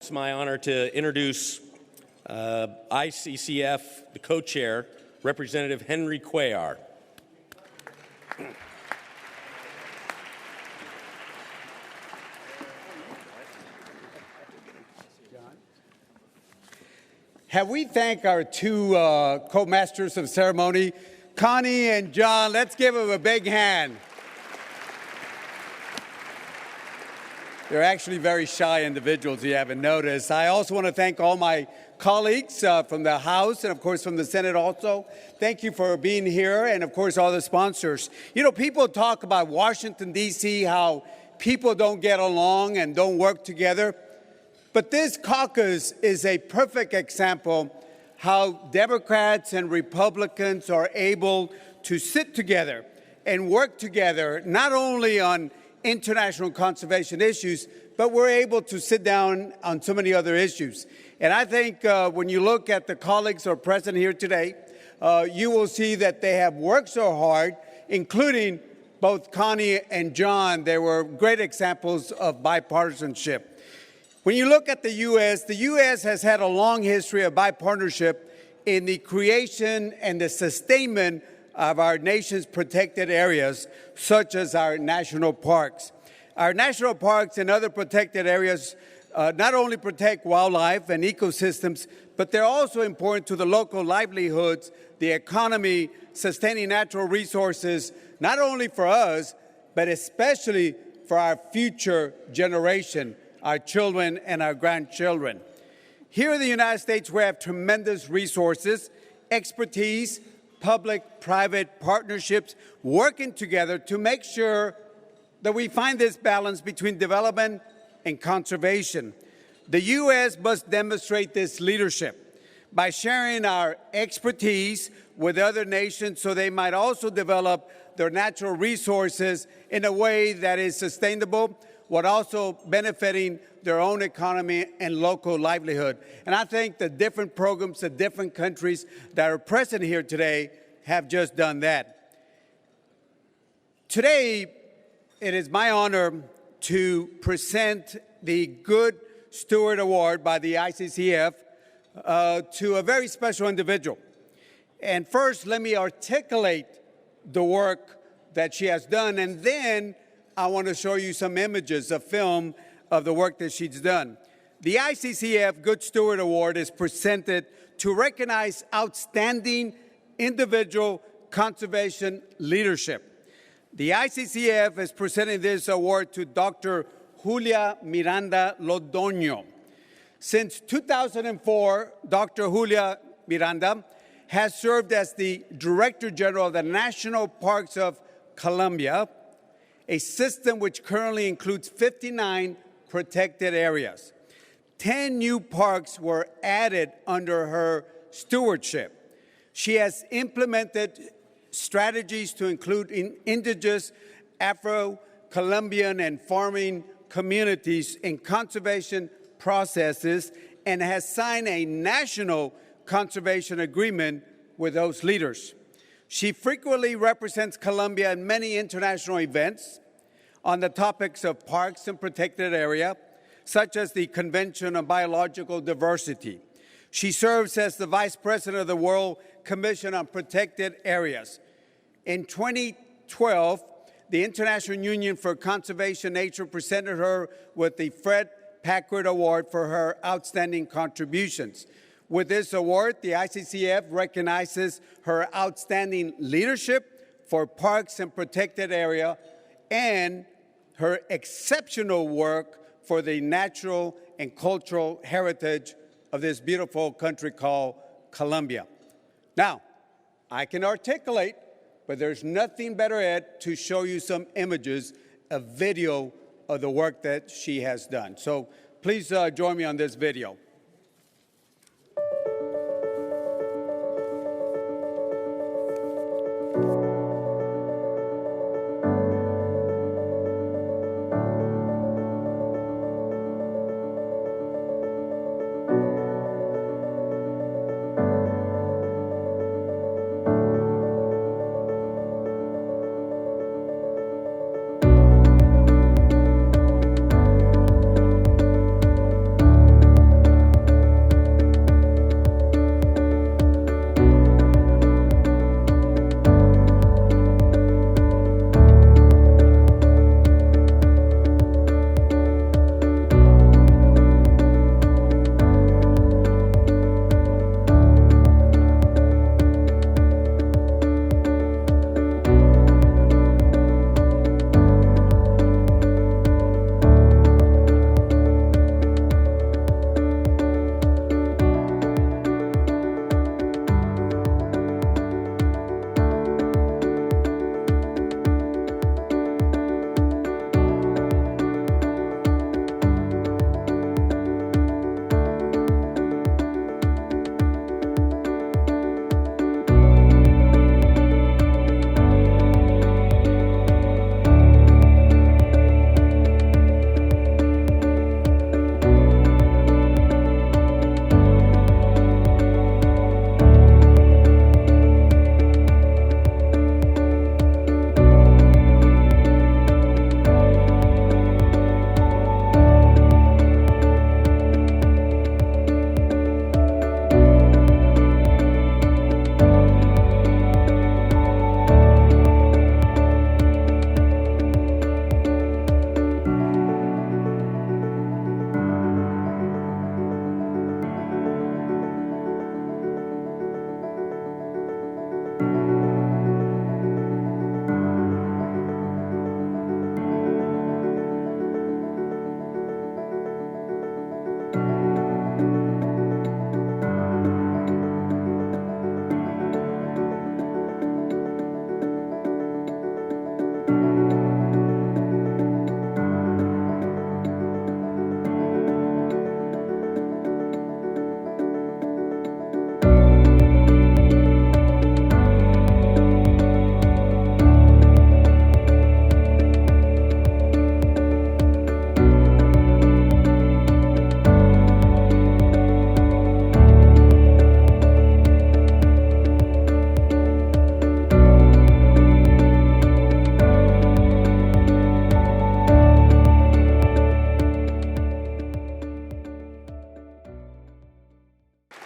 It's my honor to introduce ICCF, the co-chair, Representative Henry Cuellar. Have we thanked our two co-masters of ceremony, Connie and John? Let's give them a big hand. They're actually very shy individuals, you haven't noticed. I also want to thank all my colleagues from the House and, of course, from the Senate also. Thank you for being here, and, of course, all the sponsors. You know, people talk about Washington, D.C., how people don't get along and don't work together. But this caucus is a perfect example how Democrats and Republicans are able to sit together and work together, not only on international conservation issues, but we're able to sit down on so many other issues. And I think when you look at the colleagues who are present here today, you will see that they have worked so hard, including both Connie and John. They were great examples of bipartisanship. When you look at the U.S. has had a long history of bipartisanship in the creation and the sustainment of our nation's protected areas, such as our national parks. Our national parks and other protected areas not only protect wildlife and ecosystems, but they're also important to the local livelihoods, the economy, sustaining natural resources, not only for us, but especially for our future generation, our children and our grandchildren. Here in the United States, we have tremendous resources, expertise, public-private partnerships working together to make sure that we find this balance between development and conservation. The U.S. must demonstrate this leadership by sharing our expertise with other nations so they might also develop their natural resources in a way that is sustainable, while also benefiting their own economy and local livelihood. And I think the different programs, the different countries that are present here today have just done that. Today, it is my honor to present the Good Steward Award by the ICCF to a very special individual. And first, let me articulate the work that she has done, and then I want to show you some images, a film of the work that she's done. The ICCF Good Steward Award is presented to recognize outstanding individual conservation leadership. The ICCF is presenting this award to Dr. Julia Miranda Londono. Since 2004, Dr. Julia Miranda has served as the Director General of the National Parks of Colombia, a system which currently includes 59 protected areas. 10 new parks were added under her stewardship. She has implemented strategies to include indigenous, Afro-Colombian, and farming communities in conservation processes and has signed a national conservation agreement with those leaders. She frequently represents Colombia in many international events on the topics of parks and protected area, such as the Convention on Biological Diversity. She serves as the Vice President of the World Commission on Protected Areas. In 2012, the International Union for Conservation Nature presented her with the Fred Packard Award for her outstanding contributions. With this award, the ICCF recognizes her outstanding leadership for parks and protected area and her exceptional work for the natural and cultural heritage of this beautiful country called Colombia. Now, I can articulate, but there's nothing better yet to show you some images, a video of the work that she has done. So please join me on this video.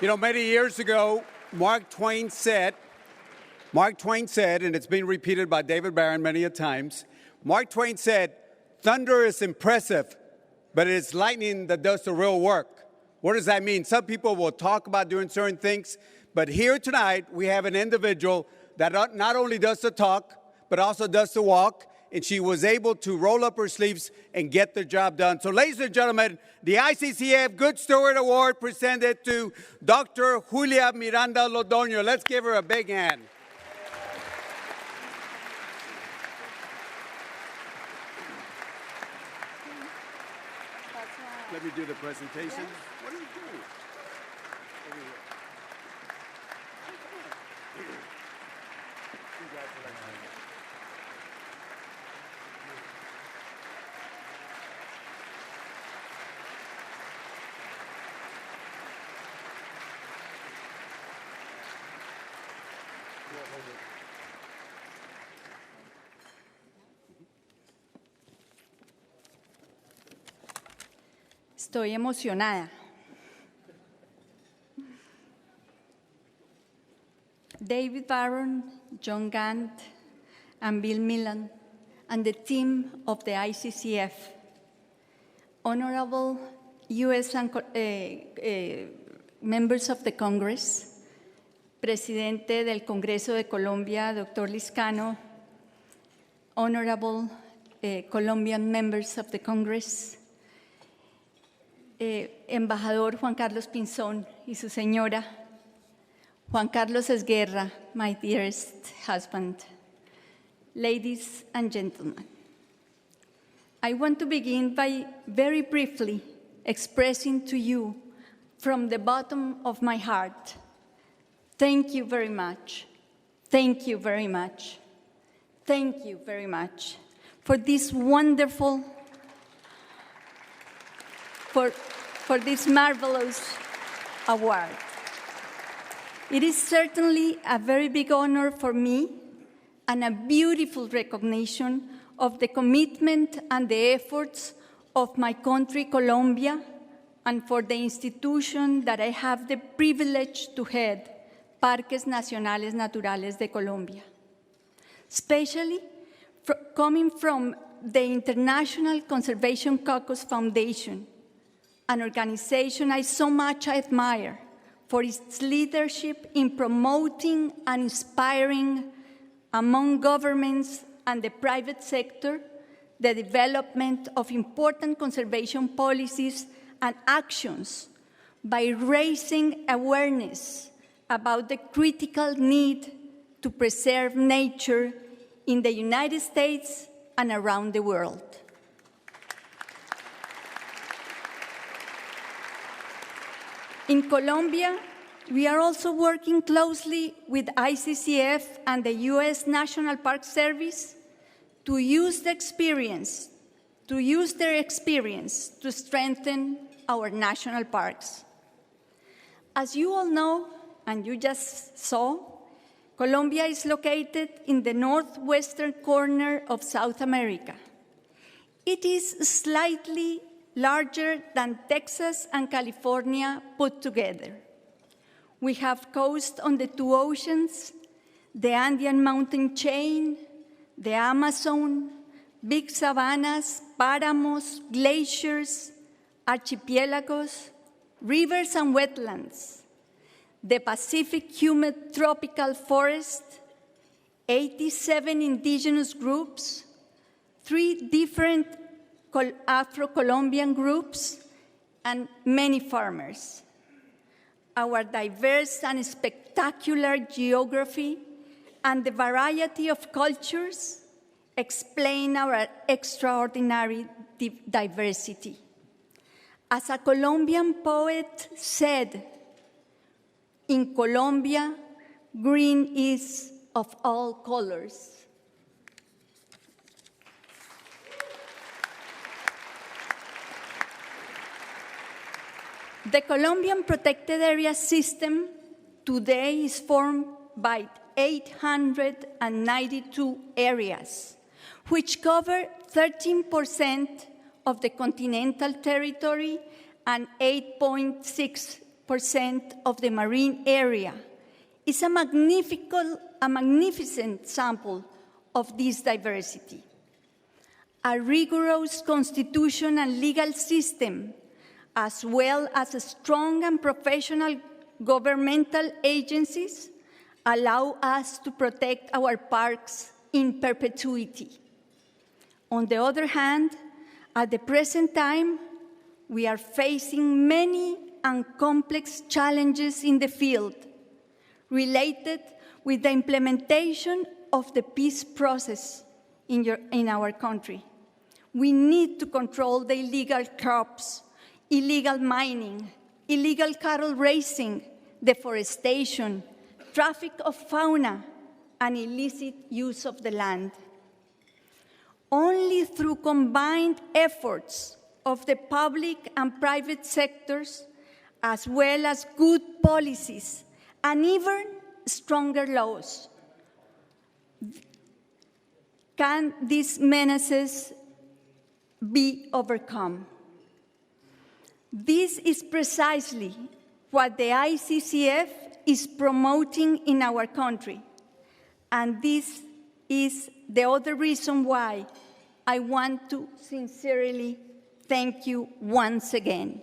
You know, many years ago, Mark Twain said, and it's been repeated by David Barron many a times, Mark Twain said, thunder is impressive, but it's lightning that does the real work. What does that mean? Some people will talk about doing certain things, but here tonight we have an individual that not only does the talk, but also does the walk, and she was able to roll up her sleeves and get the job done. So ladies and gentlemen, the ICCF Good Steward Award presented to Dr. Julia Miranda Londono. Let's give her a big hand. Let me do the presentation. What are you doing? Congratulations. Estoy emocionada. David Barron, John Gant, and Bill Millan, and the team of the ICCF, honorable U.S. members of the Congress, Presidente del Congreso de Colombia, Dr. Liscano, honorable Colombian members of the Congress, Embajador Juan Carlos Pinzón y su señora, Juan Carlos Esguerra, my dearest husband, ladies and gentlemen. I want to begin by very briefly expressing to you from the bottom of my heart, thank you very much, thank you very much, thank you very much for this wonderful for this marvelous award. It is certainly a very big honor for me and a beautiful recognition of the commitment and the efforts of my country, Colombia, and for the institution that I have the privilege to head, Parques Nacionales Naturales de Colombia. Especially coming from the International Conservation Caucus Foundation, an organization I so much admire for its leadership in promoting and inspiring among governments and the private sector the development of important conservation policies and actions by raising awareness about the critical need to preserve nature in the United States and around the world. In Colombia, we are also working closely with ICCF and the U.S. National Park Service to use their experience to strengthen our national parks. As you all know, and you just saw, Colombia is located in the northwestern corner of South America. It is slightly larger than Texas and California put together. We have coast on the two oceans, the Andean mountain chain, the Amazon, big savannas, páramos, glaciers, archipelagos, rivers and wetlands, the Pacific humid tropical forest, 87 indigenous groups, 3 different Afro-Colombian groups, and many farmers. Our diverse and spectacular geography and the variety of cultures explain our extraordinary diversity. As a Colombian poet said, in Colombia, green is of all colors. The Colombian Protected Area System today is formed by 892 areas, which cover 13% of the continental territory and 8.6 of the marine area is a magnificent sample of this diversity. A rigorous constitution and legal system, as well as strong and professional governmental agencies, allow us to protect our parks in perpetuity. On the other hand, at the present time, we are facing many and complex challenges in the field related with the implementation of the peace process in our country. We need to control the illegal crops, illegal mining, illegal cattle raising, deforestation, traffic of fauna, and illicit use of the land. Only through combined efforts of the public and private sectors, as well as good policies and even stronger laws, can these menaces be overcome. This is precisely what the ICCF is promoting in our country, and this is the other reason why I want to sincerely thank you once again.